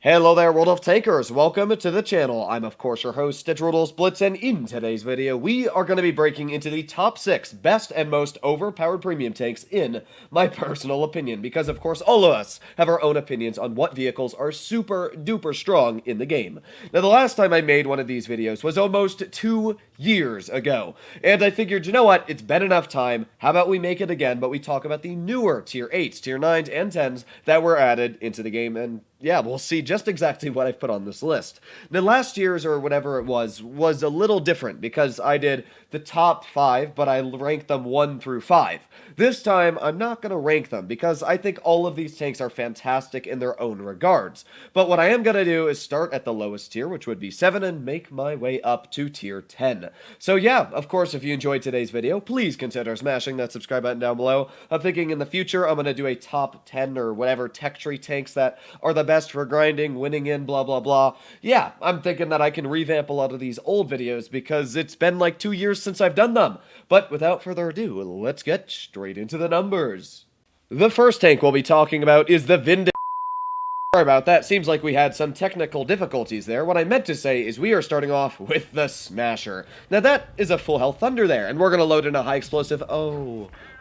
Hello there, World of Takers! Welcome to the channel. I'm of course your host, Droodles, Blitz, and in today's video, we are going to be breaking into the top 6 best and most overpowered premium tanks in my personal opinion, because of course all of us have our own opinions on what vehicles are super duper strong in the game. Now the last time I made one of these videos was almost 2 years ago, and I figured, you know what, it's been enough time, how about we make it again, but we talk about the newer tier 8s, tier 9s, and 10s that were added into the game, and yeah, we'll see just exactly what I've put on this list. Now, last year's, or whatever it was a little different because I did the top 5, but I ranked them 1 through 5. This time, I'm not going to rank them because I think all of these tanks are fantastic in their own regards. But what I am going to do is start at the lowest tier, which would be 7, and make my way up to tier 10. So yeah, of course, if you enjoyed today's video, please consider smashing that subscribe button down below. I'm thinking in the future, I'm going to do a top 10 or whatever tech tree tanks that are the best for grinding, winning in, blah, blah, blah. Yeah, I'm thinking that I can revamp a lot of these old videos because it's been like 2 years since I've done them. But without further ado, let's get straight into the numbers. The first tank we'll be talking about is the Vind. Sorry about that, seems like we had some technical difficulties there. What I meant to say is we are starting off with the Smasher. Now that is a full health Thunder there, and we're going to load in a high explosive.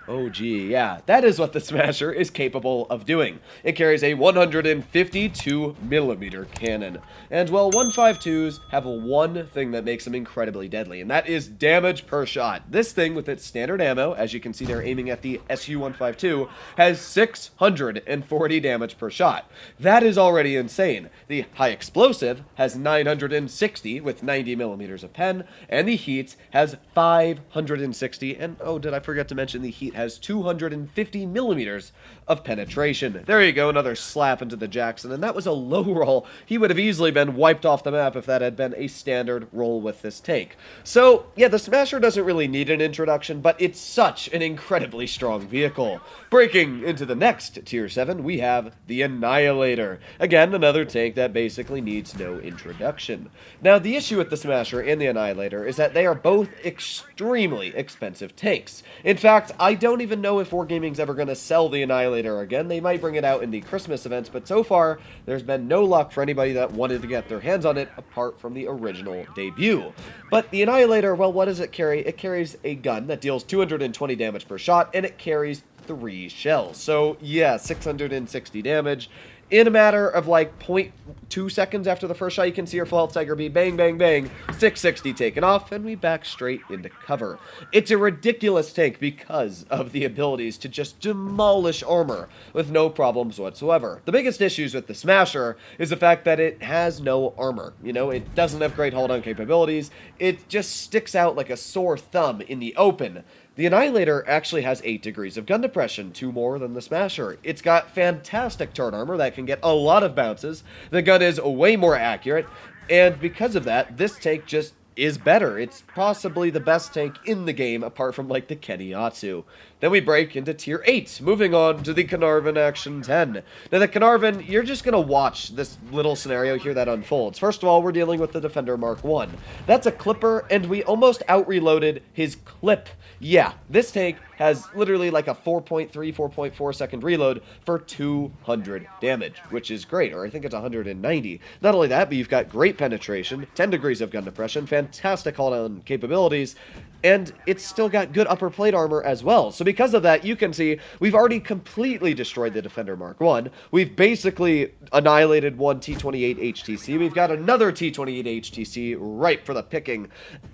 Oh gee, yeah, that is what the Smasher is capable of doing. It carries a 152mm cannon. And well, 152s have one thing that makes them incredibly deadly, and that is damage per shot. This thing with its standard ammo, as you can see they're aiming at the SU-152, has 640 damage per shot. That is already insane. The high explosive has 960 with 90mm of pen, and the heat has 560, and oh, did I forget to mention the heat has 250mm of penetration. There you go, another slap into the Jackson, and that was a low roll. He would have easily been wiped off the map if that had been a standard roll with this tank. So, yeah, the Smasher doesn't really need an introduction, but it's such an incredibly strong vehicle. Breaking into the next Tier 7, we have the Annihilator. Again, another tank that basically needs no introduction. Now, the issue with the Smasher and the Annihilator is that they are both extremely expensive tanks. In fact, I don't even know if Wargaming's ever going to sell the Annihilator again. They might bring it out in the Christmas events, but so far, there's been no luck for anybody that wanted to get their hands on it apart from the original debut. But the Annihilator, well, what does it carry? It carries a gun that deals 220 damage per shot, and it carries 3 shells. So, yeah, 660 damage. In a matter of like 0.2 seconds after the first shot, you can see your full health Tiger be bang, bang, bang, 660 taken off, and we back straight into cover. It's a ridiculous tank because of the abilities to just demolish armor with no problems whatsoever. The biggest issues with the Smasher is the fact that it has no armor. You know, it doesn't have great hold-on capabilities. It just sticks out like a sore thumb in the open. The Annihilator actually has 8 degrees of gun depression, 2 more than the Smasher. It's got fantastic turret armor that can get a lot of bounces. The gun is way more accurate, and because of that, this tank just is better. It's possibly the best tank in the game, apart from, like, the Keniyatsu. Then we break into Tier 8, moving on to the Caernarvon Action 10. Now, the Caernarvon, you're just going to watch this little scenario here that unfolds. First of all, we're dealing with the Defender Mark 1. That's a clipper, and we almost out-reloaded his clip. Yeah, this tank has literally like a 4.3, 4.4 second reload for 200 damage, which is great, or I think it's 190. Not only that, but you've got great penetration, 10 degrees of gun depression, fantastic hold-on capabilities, and it's still got good upper plate armor as well. So because of that, you can see we've already completely destroyed the Defender Mark 1. We've basically annihilated one T-28 HTC. We've got another T-28 HTC ripe for the picking.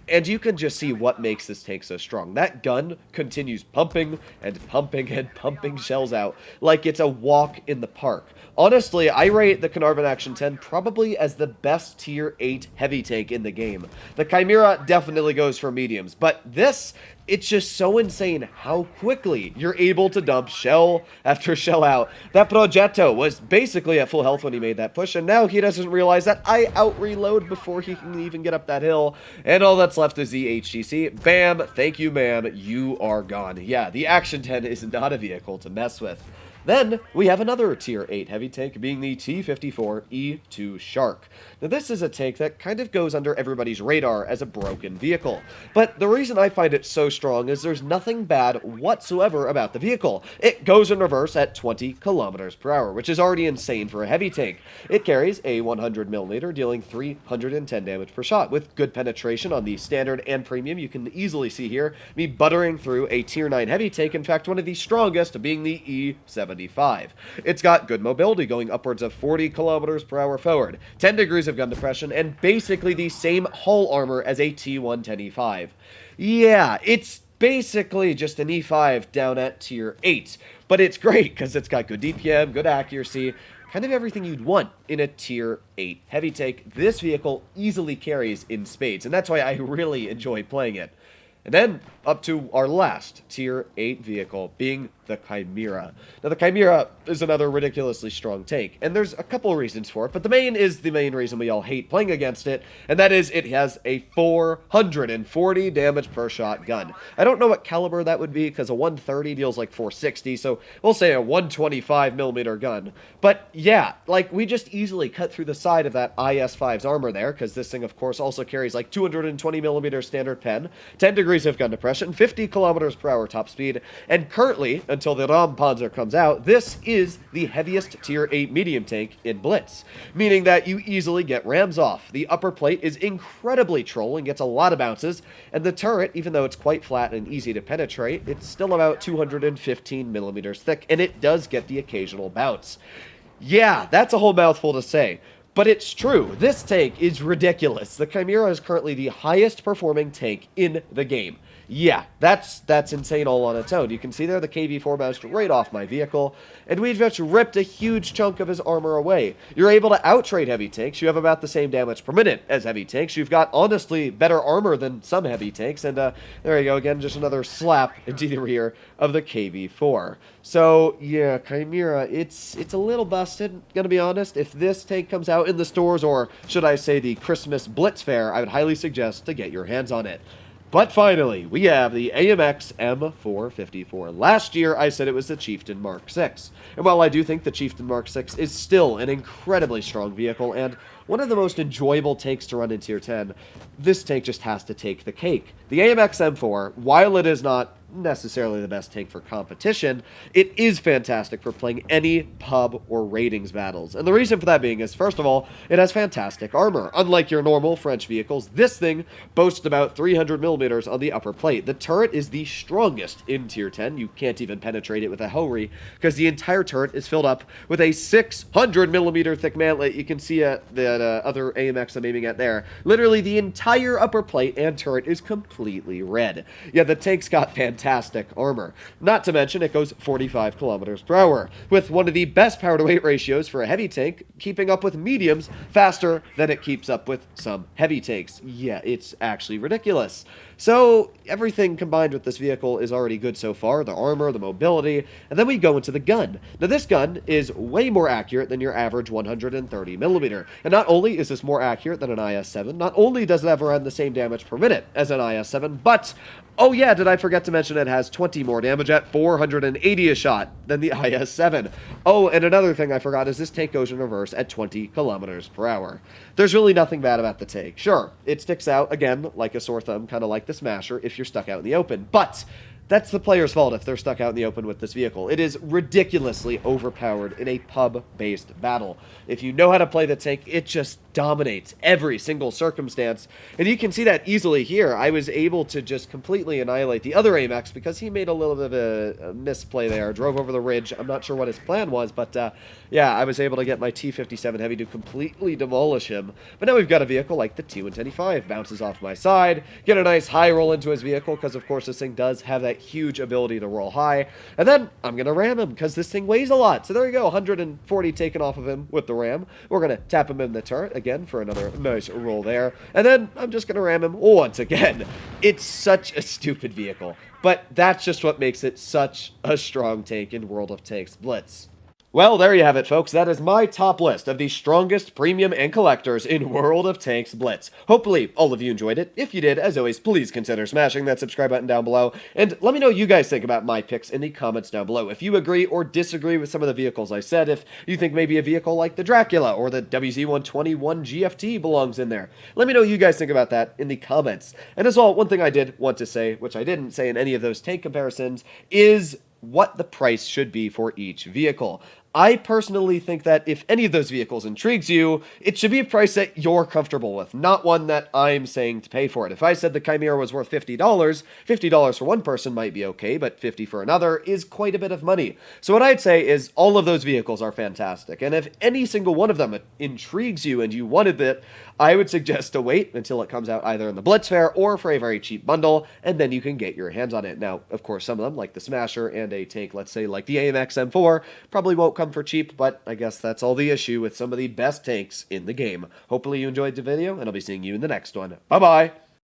And you can just see what makes this tank so strong. That gun continues pumping and pumping and pumping shells out like it's a walk in the park. Honestly, I rate the Caernarvon Action 10 probably as the best Tier 8 heavy tank in the game. The Chimera definitely goes for mediums, but this, it's just so insane how quickly you're able to dump shell after shell out. That Progetto was basically at full health when he made that push, and now he doesn't realize that I out-reload before he can even get up that hill, and all that's left is the HTC. Bam, thank you, ma'am, you are gone. Yeah, the Action 10 is not a vehicle to mess with. Then we have another Tier 8 heavy tank, being the T-54E2 Shark. Now this is a tank that kind of goes under everybody's radar as a broken vehicle, but the reason I find it so strong is there's nothing bad whatsoever about the vehicle. It goes in reverse at 20 kilometers per hour, which is already insane for a heavy tank. It carries a 100mm, dealing 310 damage per shot, with good penetration on the standard and premium. You can easily see here me buttering through a Tier 9 heavy tank, in fact one of the strongest being the E75. It's got good mobility, going upwards of 40 kilometers per hour forward, 10 degrees of gun depression, and basically the same hull armor as a T110E5. Yeah, it's basically just an E5 down at Tier 8, but it's great because it's got good DPM, good accuracy, kind of everything you'd want in a Tier 8 heavy tank. This vehicle easily carries in spades, and that's why I really enjoy playing it. And then up to our last Tier 8 vehicle, being the Chimera. Now the Chimera is another ridiculously strong tank, and there's a couple reasons for it, but the main reason we all hate playing against it, and that is it has a 440 damage per shot gun. I don't know what caliber that would be, because a 130 deals like 460, so we'll say a 125mm gun. But yeah, like, we just easily cut through the side of that IS-5's armor there, because this thing of course also carries like 220mm standard pen, 10 degrees of gun depression, 50 kilometers per hour top speed, and currently, until the Ram Panzer comes out, this is the heaviest Tier 8 medium tank in Blitz, meaning that you easily get rams off. The upper plate is incredibly troll and gets a lot of bounces, and the turret, even though it's quite flat and easy to penetrate, it's still about 215mm thick, and it does get the occasional bounce. Yeah, that's a whole mouthful to say. But it's true. This tank is ridiculous. The Chimera is currently the highest performing tank in the game. Yeah, that's insane all on its own. You can see there the KV-4 bounced right off my vehicle, and we just ripped a huge chunk of his armor away. You're able to outtrade heavy tanks. You have about the same damage per minute as heavy tanks. You've got, honestly, better armor than some heavy tanks, and there you go again, just another slap into the rear of the KV-4. So, yeah, Chimera, it's a little busted, gonna be honest. If this tank comes out in the stores, or should I say the Christmas Blitz fair, I would highly suggest to get your hands on it. But finally, we have the AMX M454. Last year, I said it was the Chieftain Mark 6. And while I do think the Chieftain Mark 6 is still an incredibly strong vehicle and one of the most enjoyable tanks to run in Tier 10, this tank just has to take the cake. The AMX M4, while it is not necessarily the best tank for competition, it is fantastic for playing any pub or ratings battles. And the reason for that being is, first of all, it has fantastic armor. Unlike your normal French vehicles, this thing boasts about 300mm on the upper plate. The turret is the strongest in Tier 10. You can't even penetrate it with a Hellry, because the entire turret is filled up with a 600mm thick mantlet. You can see the other AMX I'm aiming at there. Literally, the entire upper plate and turret is completely red. Yeah, the tank's got fantastic armor. Not to mention, it goes 45 kilometers per hour, with one of the best power-to-weight ratios for a heavy tank, keeping up with mediums faster than it keeps up with some heavy tanks. Yeah, it's actually ridiculous. So, everything combined with this vehicle is already good so far, the armor, the mobility, and then we go into the gun. Now, this gun is way more accurate than your average 130mm, and not only is this more accurate than an IS-7, not only does it have around the same damage per minute as an IS-7, but, oh yeah, did I forget to mention it has 20 more damage at 480 a shot than the IS-7. Oh, and another thing I forgot is this tank goes in reverse at 20 kilometers per hour. There's really nothing bad about the tank. Sure, it sticks out, again, like a sore thumb, kind of like the Smasher, if you're stuck out in the open, but that's the player's fault if they're stuck out in the open with this vehicle. It is ridiculously overpowered in a pub-based battle. If you know how to play the tank, it just dominates every single circumstance. And you can see that easily here. I was able to just completely annihilate the other AMX because he made a little bit of a misplay there. Drove over the ridge. I'm not sure what his plan was, but yeah, I was able to get my T-57 Heavy to completely demolish him. But now we've got a vehicle like the T-110E5. Bounces off my side. Get a nice high roll into his vehicle because, of course, this thing does have that huge ability to roll high. And then I'm going to ram him because this thing weighs a lot. So there you go, 140 taken off of him with the ram. We're going to tap him in the turret again for another nice roll there. And then I'm just going to ram him once again. It's such a stupid vehicle, but that's just what makes it such a strong tank in World of Tanks Blitz. Well, there you have it, folks. That is my top list of the strongest premium and collectors in World of Tanks Blitz. Hopefully, all of you enjoyed it. If you did, as always, please consider smashing that subscribe button down below. And let me know what you guys think about my picks in the comments down below. If you agree or disagree with some of the vehicles I said, if you think maybe a vehicle like the Dracula or the WZ-121 GFT belongs in there, let me know what you guys think about that in the comments. And as well, one thing I did want to say, which I didn't say in any of those tank comparisons, is what the price should be for each vehicle. I personally think that if any of those vehicles intrigues you, it should be a price that you're comfortable with, not one that I'm saying to pay for it. If I said the Chimera was worth $50, $50 for one person might be okay, but $50 for another is quite a bit of money. So what I'd say is all of those vehicles are fantastic, and if any single one of them intrigues you and you wanted it, I would suggest to wait until it comes out either in the Blitz Fair or for a very cheap bundle, and then you can get your hands on it. Now, of course, some of them, like the Smasher and a tank, let's say like the AMX M4, probably won't come for cheap, but I guess that's all the issue with some of the best tanks in the game. Hopefully you enjoyed the video, and I'll be seeing you in the next one. Bye-bye!